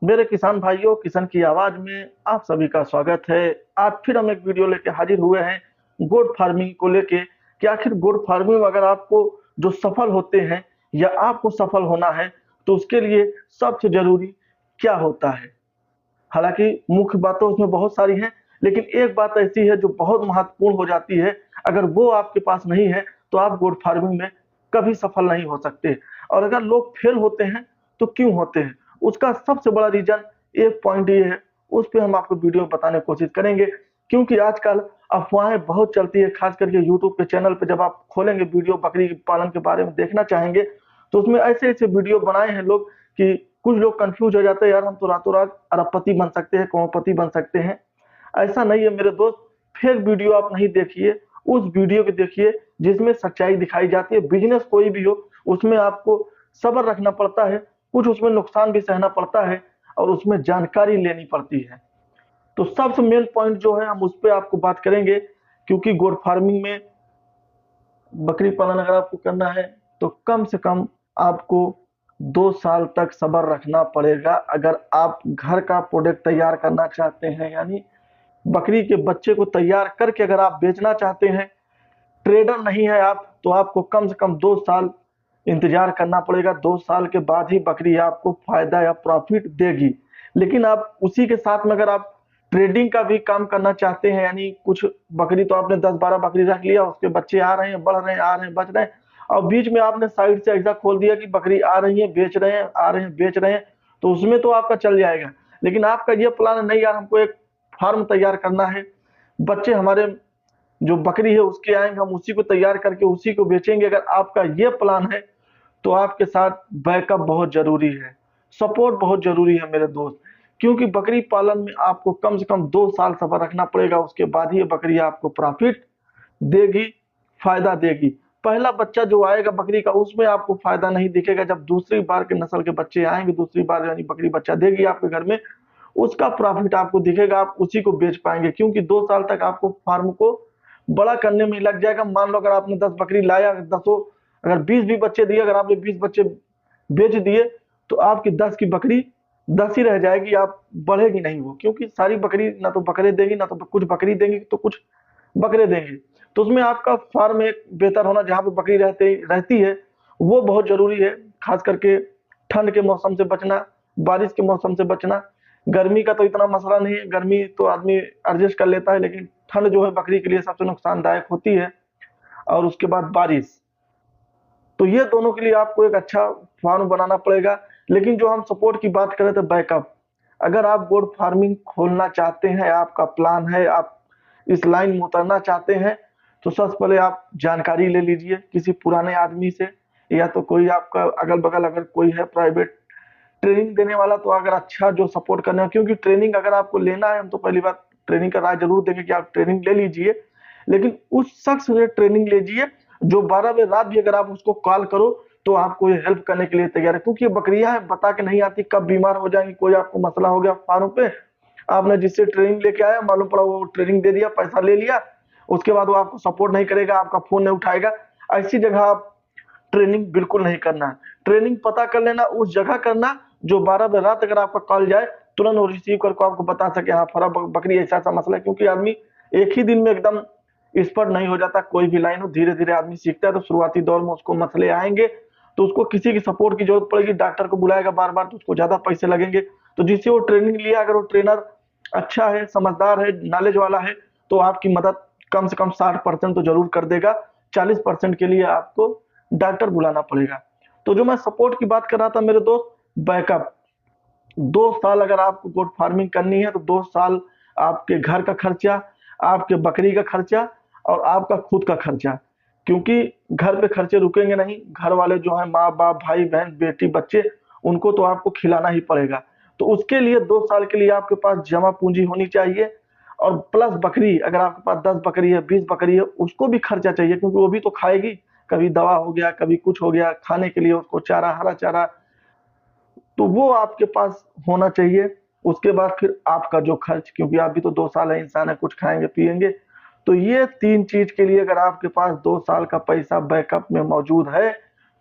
मेरे किसान भाइयों, किसान की आवाज में आप सभी का स्वागत है। आज फिर हम एक वीडियो लेके हाजिर हुए हैं गोट फार्मिंग को लेके कि आखिर गोट फार्मिंग में अगर आपको जो सफल होते हैं या आपको सफल होना है तो उसके लिए सबसे जरूरी क्या होता है। हालांकि मुख्य बातें उसमें बहुत सारी हैं, लेकिन एक बात ऐसी है जो बहुत महत्वपूर्ण हो जाती है। अगर वो आपके पास नहीं है तो आप गोट फार्मिंग में कभी सफल नहीं हो सकते। और अगर लोग फेल होते हैं तो क्यों होते हैं, उसका सबसे बड़ा रीजन एक पॉइंट ये है। उस पर हम आपको वीडियो में बताने की कोशिश करेंगे, क्योंकि आजकल अफवाहें बहुत चलती है। खास करके यूट्यूब के चैनल पर जब आप खोलेंगे वीडियो बकरी पालन के बारे में देखना चाहेंगे तो उसमें ऐसे ऐसे वीडियो बनाए हैं लोग कि कुछ लोग कंफ्यूज हो जाते हैं, यार हम तो रातों रात अरबपति बन सकते हैं, करोड़पति बन सकते हैं। ऐसा नहीं है मेरे दोस्त। फेक वीडियो आप नहीं देखिए, उस वीडियो को देखिए जिसमें सच्चाई दिखाई जाती है। बिजनेस कोई भी हो उसमें आपको सब्र रखना पड़ता है, कुछ उसमें नुकसान भी सहना पड़ता है और उसमें जानकारी लेनी पड़ती है। तो सबसे मेन पॉइंट जो है हम उस पर आपको बात करेंगे, क्योंकि गोट फार्मिंग में बकरी पालन अगर आपको करना है तो कम से कम आपको 2 साल तक सब्र रखना पड़ेगा। अगर आप घर का प्रोडक्ट तैयार करना चाहते हैं, यानी बकरी के बच्चे को तैयार करके अगर आप बेचना चाहते हैं, ट्रेडर नहीं है आप, तो आपको कम से कम 2 साल इंतजार करना पड़ेगा। 2 साल के बाद ही बकरी आपको फायदा या प्रॉफिट देगी। लेकिन आप उसी के साथ में अगर आप ट्रेडिंग का भी काम करना चाहते हैं, यानी कुछ बकरी तो आपने 10-12 बकरी रख लिया, उसके बच्चे आ रहे हैं, बढ़ रहे हैं, आ रहे हैं, बच रहे हैं, और बीच में आपने साइड से ऐसा खोल दिया कि बकरी आ रही है, बेच रहे हैं, आ रहे हैं, बेच रहे हैं, तो उसमें तो आपका चल जाएगा। लेकिन आपका ये प्लान है, नहीं यार हमको एक फार्म तैयार करना है, बच्चे हमारे जो बकरी है उसके आएंगे, हम उसी को तैयार करके उसी को बेचेंगे। अगर आपका ये प्लान है तो आपके साथ बैकअप बहुत जरूरी है, सपोर्ट बहुत जरूरी है मेरे दोस्त। क्योंकि बकरी पालन में आपको कम से कम 2 साल सफर रखना पड़ेगा, उसके बाद ही ये बकरी आपको प्रॉफिट देगी, फायदा देगी। पहला बच्चा जो आएगा बकरी का उसमें आपको फायदा नहीं दिखेगा। जब दूसरी बार के नस्ल के बच्चे आएंगे, दूसरी बार यानी बकरी बच्चा देगी आपके घर में, उसका प्रॉफिट आपको दिखेगा, आप उसी को बेच पाएंगे। क्योंकि 2 साल तक आपको फार्म को बड़ा करने में लग जाएगा। मान लो अगर आपने 10 बकरी लाया, दसों अगर 20 भी बच्चे दिए, अगर आपने 20 बच्चे बेच दिए तो आपकी 10 की बकरी 10 ही रह जाएगी, आप बढ़ेगी नहीं वो। क्योंकि सारी बकरी ना तो बकरे देंगी, ना तो कुछ बकरी देंगी तो कुछ बकरे देंगे। तो उसमें आपका फार्म एक बेहतर होना, जहाँ पे बकरी रहती है वो बहुत जरूरी है। खास करके ठंड के मौसम से बचना, बारिश के मौसम से बचना। गर्मी का तो इतना मसला नहीं है, गर्मी तो आदमी एडजस्ट कर लेता है, लेकिन ठंड जो है बकरी के लिए सबसे नुकसानदायक होती है। और उसके बाद बारिश, तो ये दोनों के लिए आपको एक अच्छा फार्म बनाना पड़ेगा। लेकिन जो हम सपोर्ट की बात करें तो बैकअप, अगर आप गोट फार्मिंग खोलना चाहते हैं, आपका प्लान है, आप इस लाइन में उतरना चाहते हैं, तो सबसे पहले आप जानकारी ले लीजिए किसी पुराने आदमी से, या तो कोई आपका अगल बगल अगर कोई है प्राइवेट ट्रेनिंग देने वाला, तो अगर अच्छा जो सपोर्ट करना है। क्योंकि ट्रेनिंग अगर आपको लेना है, हम तो पहली बात ट्रेनिंग का राय जरूर देंगे कि आप ट्रेनिंग ले लीजिए, लेकिन उस शख्स से ट्रेनिंग लीजिए जो 12 बजे रात भी अगर आप उसको कॉल करो तो आपको ये हेल्प करने के लिए तैयार है। क्योंकि ये बकरियां हैं, बता के नहीं आती कब बीमार हो जाएंगी, कोई आपको मसला हो गया फार्म पे, आपने जिससे ट्रेनिंग लेके आया, मालूम पड़ा वो ट्रेनिंग दे दिया, पैसा ले लिया, उसके बाद वो आपको सपोर्ट नहीं करेगा, आपका फोन नहीं उठाएगा। ऐसी जगह आप ट्रेनिंग बिल्कुल नहीं करना है। ट्रेनिंग पता कर लेना, उस जगह करना जो 12 बजे रात अगर आपका कॉल जाए तुरंत वो रिसीव करके आपको बता सके, हाँ फरा बकरी ऐसा ऐसा मसला है। क्योंकि आदमी एक ही दिन में एकदम एक्सपर्ट नहीं हो जाता, कोई भी लाइन हो, धीरे धीरे आदमी सीखता है। तो शुरुआती दौर में उसको मसले आएंगे तो उसको किसी की सपोर्ट की जरूरत पड़ेगी, डॉक्टर को बुलाएगा बार बार तो उसको ज्यादा पैसे लगेंगे। तो जिससे वो ट्रेनिंग लिया, अगर वो ट्रेनर अच्छा है, समझदार है, नॉलेज वाला है, तो आपकी मदद कम से कम 60% तो जरूर कर देगा। 40% के लिए आपको डॉक्टर बुलाना पड़ेगा। तो जो मैं सपोर्ट की बात कर रहा था मेरे दोस्त, बैकअप, 2 साल अगर आपको गोट फार्मिंग करनी है तो 2 साल आपके घर का खर्चा, आपके बकरी का खर्चा और आपका खुद का खर्चा। क्योंकि घर पे खर्चे रुकेंगे नहीं, घर वाले जो है माँ बाप भाई बहन बेटी बच्चे, उनको तो आपको खिलाना ही पड़ेगा। तो उसके लिए 2 साल के लिए आपके पास जमा पूंजी होनी चाहिए। और प्लस बकरी, अगर आपके पास 10 बकरी है, 20 बकरी है, उसको भी खर्चा चाहिए, क्योंकि वो भी तो खाएगी। कभी दवा हो गया, कभी कुछ हो गया, खाने के लिए उसको चारा, हरा चारा, तो वो आपके पास होना चाहिए। उसके बाद फिर आपका जो खर्च, क्योंकि आप भी तो 2 साल है इंसान है, कुछ खाएंगे पिएंगे। तो ये 3 चीज के लिए अगर आपके पास 2 साल का पैसा बैकअप में मौजूद है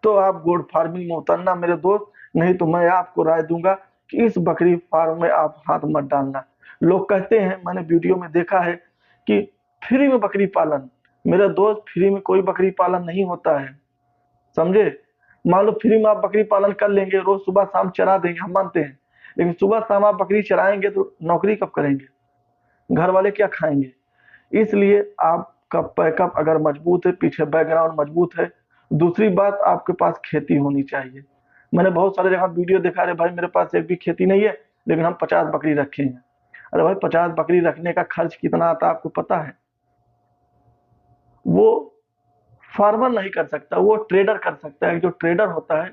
तो आप गोट फार्मिंग में उतरना मेरे दोस्त। नहीं तो मैं आपको राय दूंगा कि इस बकरी फार्म में आप हाथ मत डालना। लोग कहते हैं, मैंने वीडियो में देखा है कि फ्री में बकरी पालन। मेरे दोस्त, फ्री में कोई बकरी पालन नहीं होता है, समझे। मान लो फ्री में आप बकरी पालन कर लेंगे, रोज सुबह शाम चरा देंगे, हम मानते हैं, लेकिन सुबह शाम आप बकरी चराएंगे तो नौकरी कब करेंगे, घर वाले क्या खाएंगे। इसलिए आपका बैकअप अगर मजबूत है, पीछे बैकग्राउंड मजबूत है, दूसरी बात आपके पास खेती होनी चाहिए। मैंने बहुत सारे जगह वीडियो देखा, अरे भाई मेरे पास एक भी खेती नहीं है लेकिन हम 50 बकरी रखे हैं। अरे भाई 50 बकरी रखने का खर्च कितना आता है आपको पता है। वो फार्मर नहीं कर सकता, वो ट्रेडर कर सकता है। जो ट्रेडर होता है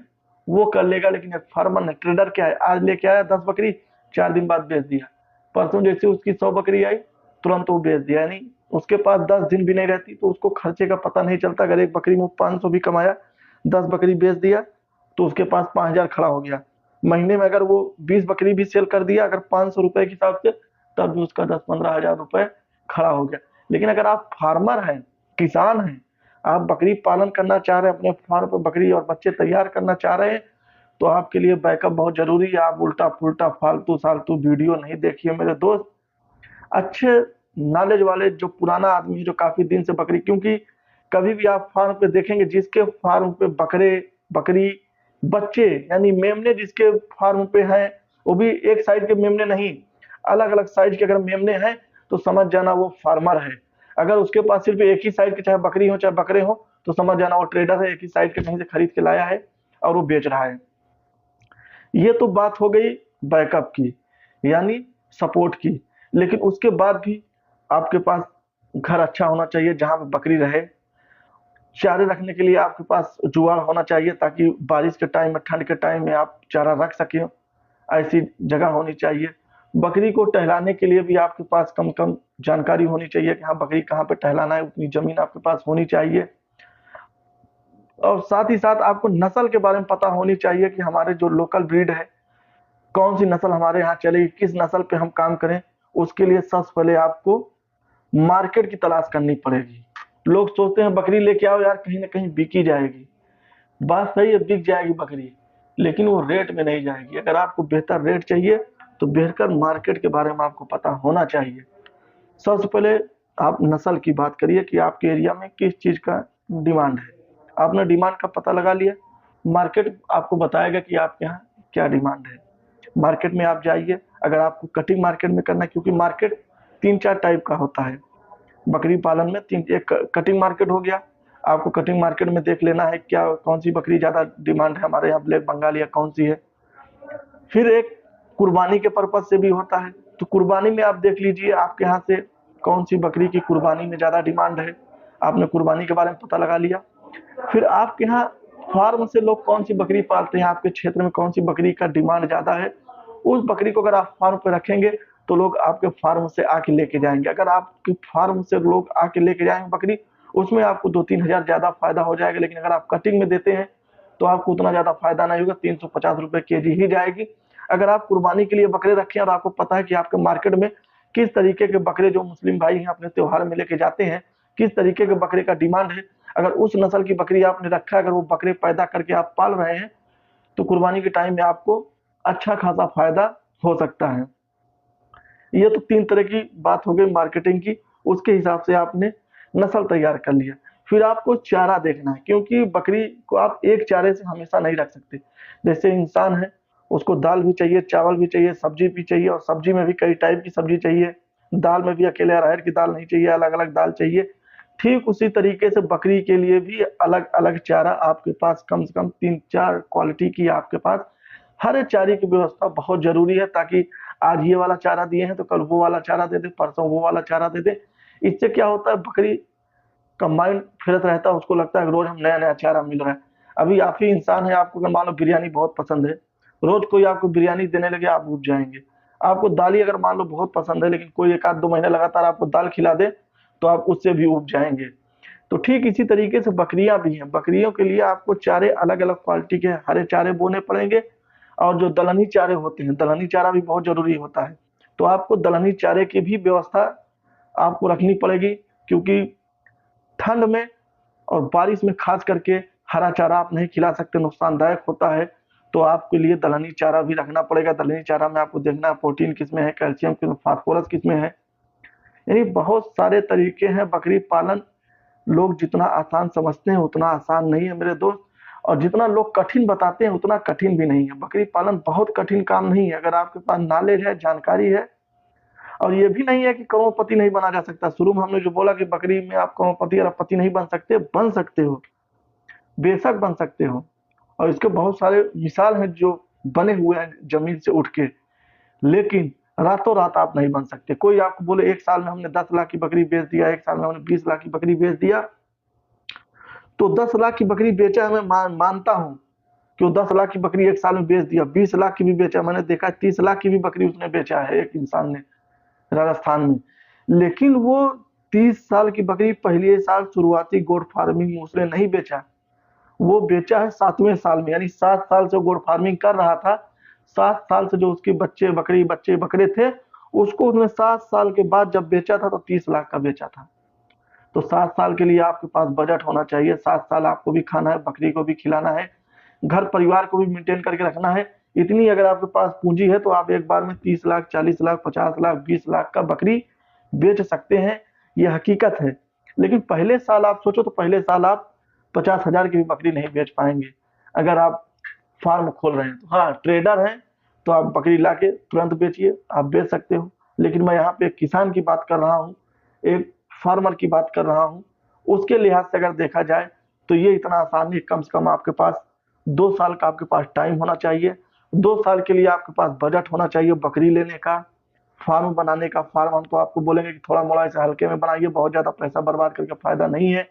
वो कर लेगा, लेकिन एक फार्मर नहीं। ट्रेडर क्या है, आज लेके आया 10 बकरी, 4 दिन बाद बेच दिया। परसों जैसे उसकी 100 बकरी आई, तुरंत वो बेच दिया। यानी उसके पास 10 दिन भी नहीं रहती, तो उसको खर्चे का पता नहीं चलता। अगर एक बकरी में 500 भी कमाया, 10 बकरी बेच दिया तो उसके पास 5000 खड़ा हो गया। महीने में अगर वो 20 बकरी भी सेल कर दिया, अगर 500 रुपए के हिसाब से, तब भी उसका 10-15 हजार रुपए खड़ा हो गया। लेकिन अगर आप फार्मर हैं, किसान हैं, आप बकरी पालन करना चाह रहे हैं, अपने फार्म पर बकरी और बच्चे तैयार करना चाह रहे हैं, तो आपके लिए बैकअप बहुत जरूरी है। आप उल्टा पुल्टा फालतू सालतू वीडियो नहीं देखिए मेरे दोस्त। अच्छे नॉलेज वाले जो पुराना आदमी है, जो काफी दिन से बकरी, क्योंकि कभी भी आप फार्म पे देखेंगे, जिसके फार्म पे बकरे बकरी बच्चे यानी मेमने जिसके फार्म पे हैं, वो भी एक साइड के मेमने नहीं, अलग अलग साइज के अगर मेमने हैं तो समझ जाना वो फार्मर है। अगर उसके पास सिर्फ एक ही साइड के चाहे बकरी हो चाहे बकरे हो, तो समझ जाना वो ट्रेडर है, एक ही साइड के कहीं से खरीद के लाया है और वो बेच रहा है। ये तो बात हो गई बैकअप की, यानी सपोर्ट की। लेकिन उसके बाद भी आपके पास घर अच्छा होना चाहिए जहां पे बकरी रहे। चारे रखने के लिए आपके पास जुगाड़ होना चाहिए, ताकि बारिश के टाइम में, ठंड के टाइम में आप चारा रख सकें, ऐसी जगह होनी चाहिए। बकरी को टहलाने के लिए भी आपके पास कम कम जानकारी होनी चाहिए कि हाँ बकरी कहाँ पे टहलाना है, उतनी जमीन आपके पास होनी चाहिए। और साथ ही साथ आपको नस्ल के बारे में पता होनी चाहिए कि हमारे जो लोकल ब्रीड है, कौन सी नस्ल हमारे यहाँ चलेगी, किस नस्ल पे हम काम करें। उसके लिए सबसे पहले आपको मार्केट की तलाश करनी पड़ेगी। लोग सोचते हैं बकरी लेके आओ यार, कहीं ना कहीं बिकी जाएगी। बात सही है, बिक जाएगी बकरी, लेकिन वो रेट में नहीं जाएगी। अगर आपको बेहतर रेट चाहिए तो बेहतर मार्केट के बारे में आपको पता होना चाहिए। सबसे पहले आप नस्ल की बात करिए कि आपके एरिया में किस चीज का डिमांड है। आपने डिमांड का पता लगा लिया, मार्केट आपको बताएगा कि आपके यहाँ क्या डिमांड है। मार्केट में आप जाइए। अगर आपको कटिंग मार्केट में करना है, क्योंकि मार्केट 3-4 टाइप का होता है बकरी पालन में। एक कटिंग मार्केट हो गया, आपको कटिंग मार्केट में देख लेना है क्या कौन सी बकरी ज्यादा डिमांड है, हमारे यहाँ ब्लैक बंगाल या कौन सी है। फिर एक कुर्बानी के पर्पज से भी होता है, तो कुर्बानी में आप देख लीजिए आपके यहाँ से कौन सी बकरी की कुर्बानी में ज्यादा डिमांड है। आपने कुर्बानी के बारे में पता लगा लिया। फिर आपके यहाँ फार्म से लोग कौन सी बकरी पालते हैं, आपके क्षेत्र में कौन सी बकरी का डिमांड ज्यादा है, उस बकरी को अगर आप फार्म पे रखेंगे तो लोग आपके फार्म से आके लेके जाएंगे। अगर आपके फार्म से लोग आके लेके जाएंगे बकरी, उसमें आपको 2-3 हजार ज्यादा फायदा हो जाएगा। लेकिन अगर आप कटिंग में देते हैं तो आपको उतना ज्यादा फायदा नहीं होगा, 350 रुपए केजी ही जाएगी। अगर आप कुर्बानी के लिए बकरे रखें और आपको पता है कि आपके मार्केट में किस तरीके के बकरे, जो मुस्लिम भाई हैं अपने त्योहार में लेके जाते हैं, किस तरीके के बकरे का डिमांड है, अगर उस नस्ल की बकरी आपने रखा है, अगर वो बकरे पैदा करके आप पाल रहे हैं, तो कुर्बानी के टाइम में आपको अच्छा खासा फायदा हो सकता है। ये तो 3 तरह की बात हो गई मार्केटिंग की। उसके हिसाब से आपने नस्ल तैयार कर लिया। फिर आपको चारा देखना है, क्योंकि बकरी को आप एक चारे से हमेशा नहीं रख सकते। जैसे इंसान है, उसको दाल भी चाहिए, चावल भी चाहिए, सब्जी भी चाहिए, और सब्जी में भी कई टाइप की सब्जी चाहिए। दाल में भी अकेले अरहर की दाल नहीं चाहिए, अलग अलग दाल चाहिए। ठीक उसी तरीके से बकरी के लिए भी अलग अलग चारा आपके पास, कम से कम 3-4 क्वालिटी की आपके पास हर एक चारे की व्यवस्था बहुत जरूरी है, ताकि आज ये वाला चारा दिए हैं तो कल वो वाला चारा दे दे, परसों वो वाला चारा दे दे। इससे क्या होता है, बकरी का माइंड फिरत रहता है, उसको लगता है रोज हम नया नया चारा मिल रहा है। अभी आप ही इंसान है, आपको अगर मान लो बिरयानी बहुत पसंद है, रोज कोई आपको बिरयानी देने लगे, आप उब जाएंगे। आपको दाल ही अगर मान लो बहुत पसंद है, लेकिन कोई 1-2 महीने लगातार आपको दाल खिला दे, तो आप उससे भी उब जाएंगे। तो ठीक इसी तरीके से बकरियां भी हैं। बकरियों के लिए आपको चारे अलग अलग क्वालिटी के हरे चारे बोने पड़ेंगे, और जो दलहनी चारे होते हैं, दलहनी चारा भी बहुत जरूरी होता है। तो आपको दलहनी चारे की भी व्यवस्था आपको रखनी पड़ेगी, क्योंकि ठंड में और बारिश में खास करके हरा चारा आप नहीं खिला सकते, नुकसानदायक होता है। तो आपके लिए दलहनी चारा भी रखना पड़ेगा। दलहनी चारा में आपको देखना है प्रोटीन किसमें है, कैल्शियम किसमें, फास्फोरस किसमें है। यानी बहुत सारे तरीके हैं बकरी पालन। लोग जितना आसान समझते हैं उतना आसान नहीं है मेरे दोस्त, और जितना लोग कठिन बताते हैं उतना कठिन भी नहीं है। बकरी पालन बहुत कठिन काम नहीं है, अगर आपके पास नॉलेज है, जानकारी है। और ये भी नहीं है कि करोड़पति नहीं बना जा सकता। शुरू में हमने जो बोला कि बकरी में आप करोड़पति अरबपति नहीं बन सकते, बन सकते हो, बेशक बन सकते हो। और इसके बहुत सारे मिसाल हैं जो बने हुए हैं जमीन से उठ के, लेकिन रातों रात आप नहीं बन सकते। कोई आपको बोले 1 साल में हमने 10 लाख की बकरी बेच दिया, 1 साल में हमने 20 लाख की बकरी बेच दिया, तो 10 लाख की बकरी बेचा है, मैं मानता हूं कि वो 10 लाख की बकरी 1 साल में बेच दिया। 20 लाख की भी बेचा, मैंने देखा 30 लाख की भी बकरी उसने बेचा है एक इंसान ने राजस्थान में। लेकिन वो 30 साल की बकरी पहले साल शुरुआती गोट फार्मिंग में उसने नहीं बेचा, वो बेचा है 7वें साल में। यानी 7 साल से गोट फार्मिंग कर रहा था, 7 साल से जो उसके बच्चे बकरे थे, उसको उसने 7 साल के बाद जब बेचा था तो 30 लाख का बेचा था। तो 7 साल के लिए आपके पास बजट होना चाहिए। 7 साल आपको भी खाना है, बकरी को भी खिलाना है, घर परिवार को भी मेंटेन करके रखना है। इतनी अगर आपके पास पूंजी है तो आप एक बार में 30 लाख, 40 लाख, 50 लाख, 20 लाख का बकरी बेच सकते हैं, ये हकीकत है। लेकिन पहले साल आप सोचो तो पहले साल आप 50,000 की भी बकरी नहीं बेच पाएंगे अगर आप फार्म खोल रहे हैं तो। हाँ, ट्रेडर हैं तो आप बकरी लाके तुरंत बेचिए, आप बेच सकते हो। लेकिन मैं यहाँ पे एक किसान की बात कर रहा हूँ, एक फार्मर की बात कर रहा हूँ। उसके लिहाज से अगर देखा जाए तो ये इतना आसान नहीं। कम से कम आपके पास 2 साल का आपके पास टाइम होना चाहिए। 2 साल के लिए आपके पास बजट होना चाहिए बकरी लेने का, फार्म बनाने का। फार्म हम तो आपको बोलेंगे कि थोड़ा मोड़ा ऐसे हल्के में बनाइए, बहुत ज़्यादा पैसा बर्बाद करके फायदा नहीं है।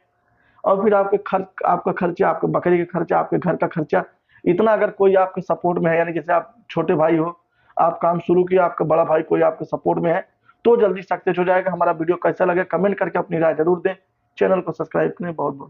और फिर आपके खर्च, आपका खर्चा, आपके बकरी का खर्चा, आपके घर का खर्चा, इतना अगर कोई आपके सपोर्ट में है, यानी जैसे आप छोटे भाई हो, आप काम शुरू किया, आपका बड़ा भाई कोई आपके सपोर्ट में है, तो जल्दी सक्सेस हो जाएगा। हमारा वीडियो कैसा लगे कमेंट करके अपनी राय जरूर दें। चैनल को सब्सक्राइब करें। बहुत बहुत